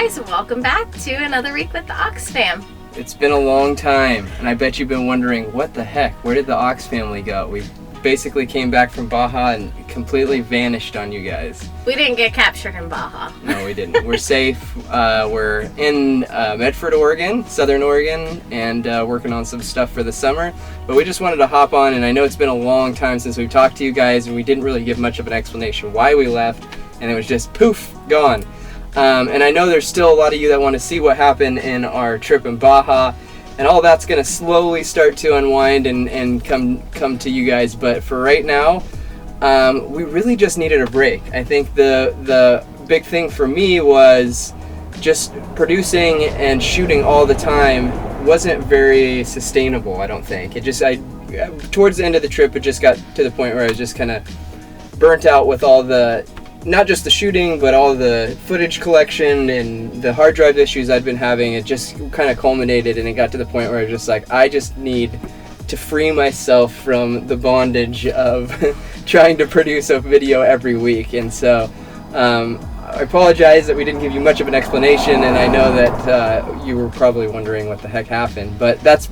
guys, welcome back to another week with the OXFam. It's been a long time, and I bet you've been wondering, what the heck, where did the OXFamily go? We basically came back from Baja and completely vanished on you guys. We didn't get captured in Baja. No, we didn't. We're safe. We're in Medford, Oregon, Southern Oregon, and working on some stuff for the summer. But we just wanted to hop on, and I know it's been a long time since we've talked to you guys, and we didn't really give much of an explanation why we left, and it was just poof, gone. And I know there's still a lot of you that want to see what happened in our trip in Baja, and all that's going to slowly start to unwind and come to you guys. But for right now, we really just needed a break. I think the big thing for me was just producing and shooting all the time wasn't very sustainable. I don't think towards the end of the trip, it just got to the point where I was just kind of burnt out with all the, not just the shooting, but all the footage collection and the hard drive issues I'd been having. It just kind of culminated, and it got to the point where I was just like, I just need to free myself from the bondage of trying to produce a video every week. And so I apologize that we didn't give you much of an explanation, and I know that you were probably wondering what the heck happened, but that's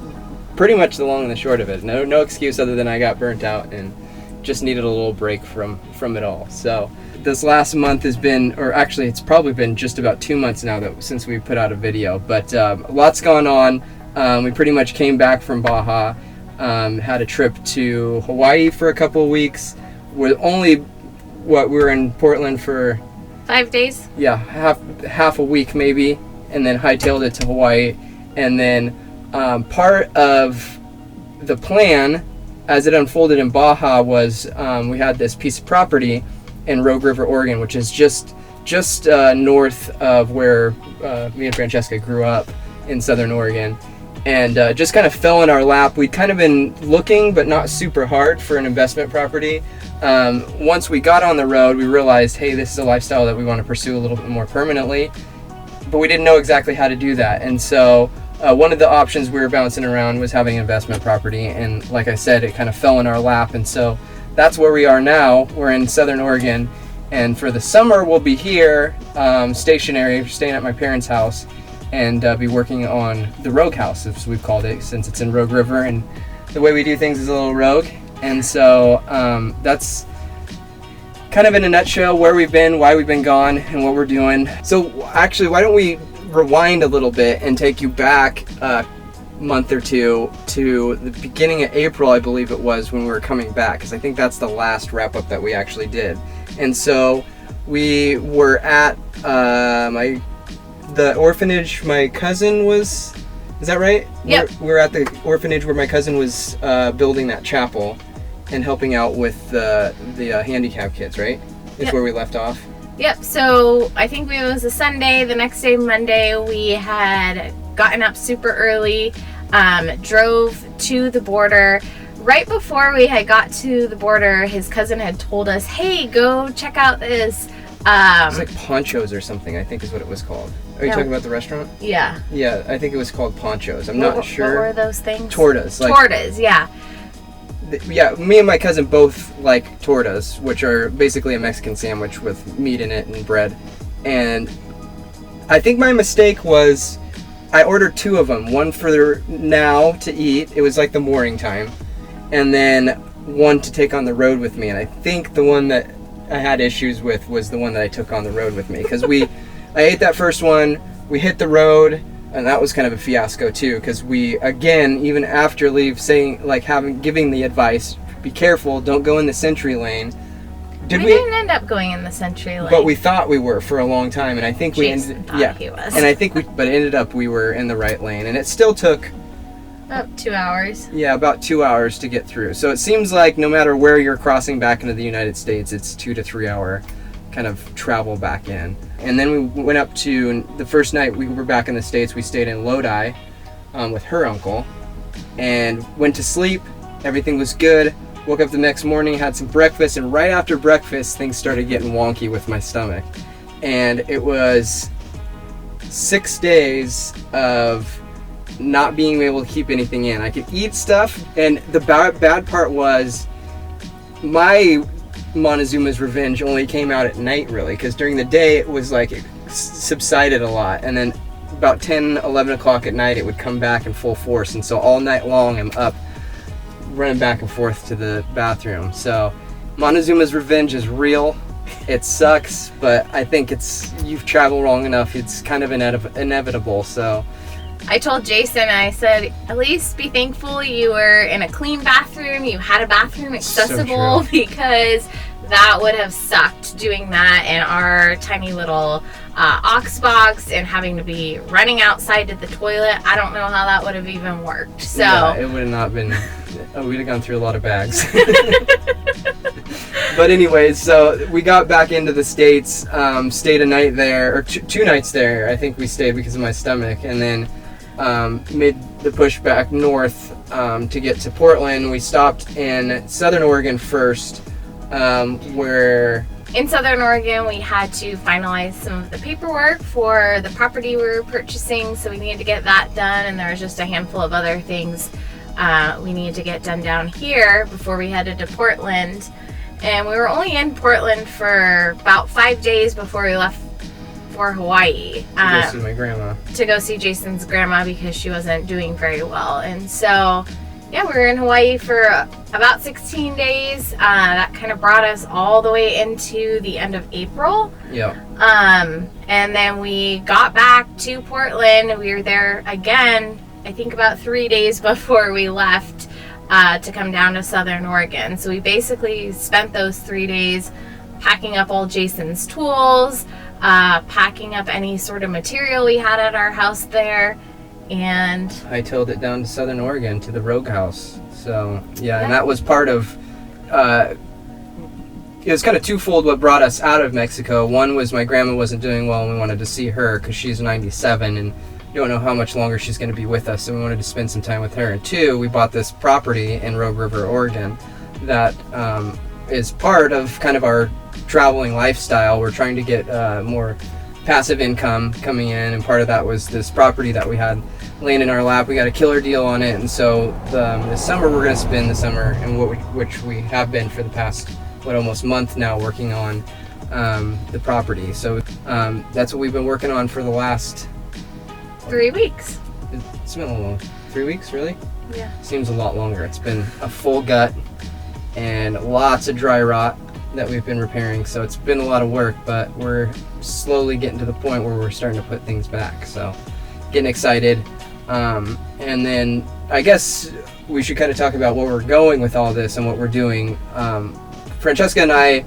pretty much the long and the short of it. No excuse other than I got burnt out and just needed a little break from it all. So this last month has been, or actually it's probably been just about 2 months now since we put out a video, but lots gone on. We pretty much came back from Baja, had a trip to Hawaii for a couple of weeks. We were in Portland for 5 days? Yeah, half a week maybe, and then hightailed it to Hawaii. And then part of the plan as it unfolded in Baja was we had this piece of property in Rogue River, Oregon, which is just north of where me and Francesca grew up in Southern Oregon, and just kind of fell in our lap. We'd kind of been looking, but not super hard, for an investment property. Once we got on the road, we realized, hey, this is a lifestyle that we want to pursue a little bit more permanently, but we didn't know exactly how to do that. And so one of the options we were bouncing around was having an investment property, and like I said, it kind of fell in our lap, and so that's where we are now. We're in Southern Oregon, and for the summer we'll be here, stationary, staying at my parents' house, and be working on the Rogue House, as we've called it, since it's in Rogue River, and the way we do things is a little rogue. And so that's kind of in a nutshell where we've been, why we've been gone, and what we're doing. So actually, why don't we rewind a little bit and take you back a month or two to the beginning of April, I believe it was, when we were coming back, because I think that's the last wrap up that we actually did. And so we were at the orphanage my cousin was, is that right? Yep. We're at the orphanage where my cousin was building that chapel and helping out with the handicap kids, right? Is Yep. Where we left off. Yep, so I think it was a Sunday. The next day, Monday, we had gotten up super early, drove to the border. Right before we had got to the border, his cousin had told us, hey, go check out this. It's like Ponchos or something, I think is what it was called. Are you talking about the restaurant? Yeah. Yeah, I think it was called Ponchos. I'm not sure. What were those things? Tortas. Tortas, yeah. Yeah, me and my cousin both like tortas, which are basically a Mexican sandwich with meat in it and bread. And I think my mistake was I ordered 2 of them. One for now to eat. It was like the morning time. And then one to take on the road with me. And I think the one that I had issues with was the one that I took on the road with me. Because I ate that first one, we hit the road, and that was kind of a fiasco too, because we, again, even after giving the advice, be careful, don't go in the Century Lane. We didn't end up going in the Century Lane. But we thought we were for a long time, and I think we Jason thought he was. And I think but it ended up we were in the right lane, and it still took about 2 hours. Yeah, about 2 hours to get through. So it seems like no matter where you're crossing back into the United States, it's 2 to 3 hour kind of travel back in. And then we went up to, the first night we were back in the States, we stayed in Lodi with her uncle and went to sleep. Everything was good. Woke up the next morning, had some breakfast, and right after breakfast, things started getting wonky with my stomach. And it was 6 days of not being able to keep anything in. I could eat stuff, and the bad part was my Montezuma's Revenge only came out at night, really, because during the day it was like subsided a lot, and then about 10, 11 o'clock at night it would come back in full force, and so all night long I'm up running back and forth to the bathroom. So Montezuma's revenge is real. It sucks, but I think you've traveled long enough, it's kind of inevitable. So I told Jason, I said, at least be thankful you were in a clean bathroom, you had a bathroom accessible, So because that would have sucked doing that in our tiny little Ox box and having to be running outside to the toilet. I don't know how that would have even worked. So yeah, it would have not been, we'd have gone through a lot of bags. But anyways, so we got back into the States, stayed a night there, or two nights there. I think we stayed because of my stomach, and then made the push back north to get to Portland. We stopped in Southern Oregon first, where in Southern Oregon we had to finalize some of the paperwork for the property we were purchasing, so we needed to get that done, and there was just a handful of other things we needed to get done down here before we headed to Portland. And we were only in Portland for about 5 days before we left for Hawaii. to go see my grandma. To go see Jason's grandma because she wasn't doing very well. And so, yeah, we were in Hawaii for about 16 days. That kind of brought us all the way into the end of April. Yeah. And then we got back to Portland. We were there again, I think about 3 days before we left to come down to Southern Oregon. So we basically spent those 3 days packing up all Jason's tools, packing up any sort of material we had at our house there, and I towed it down to Southern Oregon to the Rogue House. So yeah, and that was part of it was kind of twofold what brought us out of Mexico. One was my grandma wasn't doing well and we wanted to see her because she's 97 and don't know how much longer she's going to be with us, so we wanted to spend some time with her. And two, we bought this property in Rogue River, Oregon that is part of kind of our traveling lifestyle. We're trying to get more passive income coming in, and part of that was this property that we had laying in our lap. We got a killer deal on it, and so this summer we're going to spend the summer, and which we have been for the past almost month now, working on the property. So that's what we've been working on for the last 3 weeks. It's been a long 3 weeks, really? Yeah. Seems a lot longer. It's been a full gut and lots of dry rot that we've been repairing, so it's been a lot of work, but we're slowly getting to the point where we're starting to put things back, so getting excited. And then I guess we should kind of talk about where we're going with all this and what we're doing. Francesca and I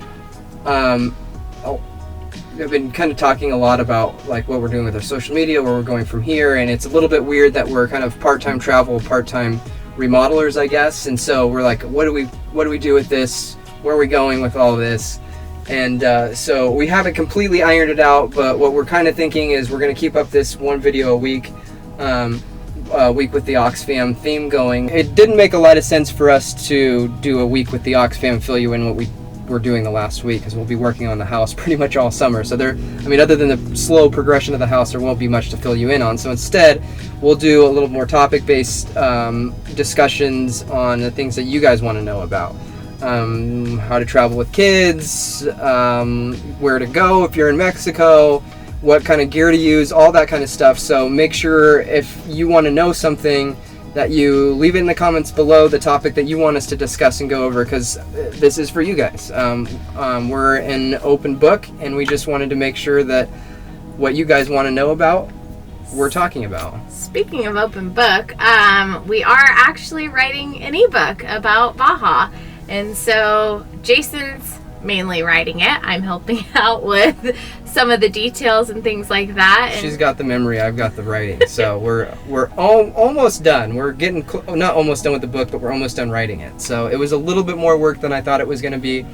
have been kind of talking a lot about like what we're doing with our social media, where we're going from here, and it's a little bit weird that we're kind of part-time travel, part-time remodelers, I guess, and so we're like, what do we do with this? Where are we going with all this? And so we haven't completely ironed it out, but what we're kind of thinking is we're going to keep up this one video a week with the OXFam theme going. It didn't make a lot of sense for us to do a week with the OXFam, fill you in what we were doing the last week, because we'll be working on the house pretty much all summer. So other than the slow progression of the house, there won't be much to fill you in on. So instead, we'll do a little more topic-based discussions on the things that you guys want to know about. How to travel with kids, where to go if you're in Mexico, what kind of gear to use, all that kind of stuff. So make sure if you want to know something that you leave it in the comments below, the topic that you want us to discuss and go over, because this is for you guys. We're an open book, and we just wanted to make sure that what you guys want to know about, we're talking about. Speaking of open book, we are actually writing an ebook about Baja. And so Jason's mainly writing it. I'm helping out with some of the details and things like that. And she's got the memory, I've got the writing. So we're almost done. We're getting not almost done with the book, but we're almost done writing it. So it was a little bit more work than I thought it was going to be.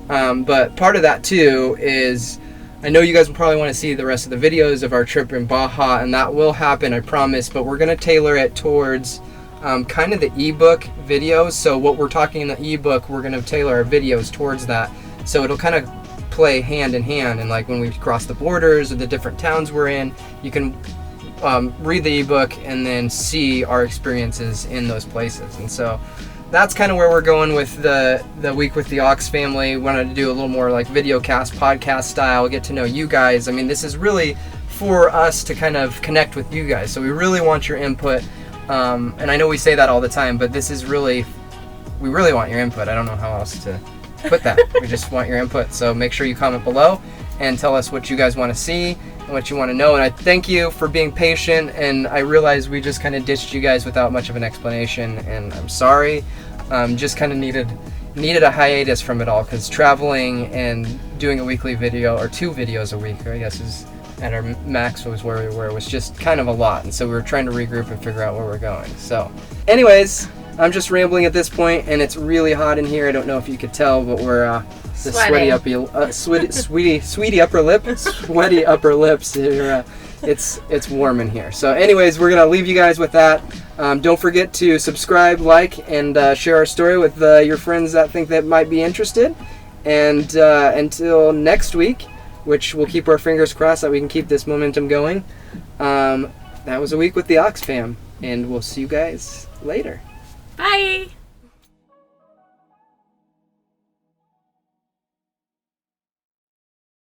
But part of that too is I know you guys will probably want to see the rest of the videos of our trip in Baja, and that will happen, I promise. But we're going to tailor it towards kind of the ebook videos. So what we're talking in the ebook, we're going to tailor our videos towards that. So it'll kind of play hand in hand, and like when we cross the borders or the different towns we're in, you can read the ebook and then see our experiences in those places. And so that's kind of where we're going with the week with the OXFamily. Wanted to do a little more like video cast, podcast style, get to know you guys. I mean, this is really for us to kind of connect with you guys. So we really want your input. And I know we say that all the time, but this is really, we really want your input. I don't know how else to put that. We just want your input. So make sure you comment below and tell us what you guys want to see and what you want to know. And I thank you for being patient. And I realize we just kind of ditched you guys without much of an explanation, and I'm sorry. Just kind of needed a hiatus from it all, because traveling and doing a weekly video, or 2 videos a week, I guess, is at our max was where we were. It was just kind of a lot, and so we were trying to regroup and figure out where we're going. So anyways, I'm just rambling at this point, and it's really hot in here. I don't know if you could tell, but we're the sweaty upper lips here. It's warm in here. So anyways, we're gonna leave you guys with that. Don't forget to subscribe, like, and share our story with your friends that think that might be interested. And until next week, which we'll keep our fingers crossed that we can keep this momentum going. That was a week with the OXFam, and we'll see you guys later. Bye.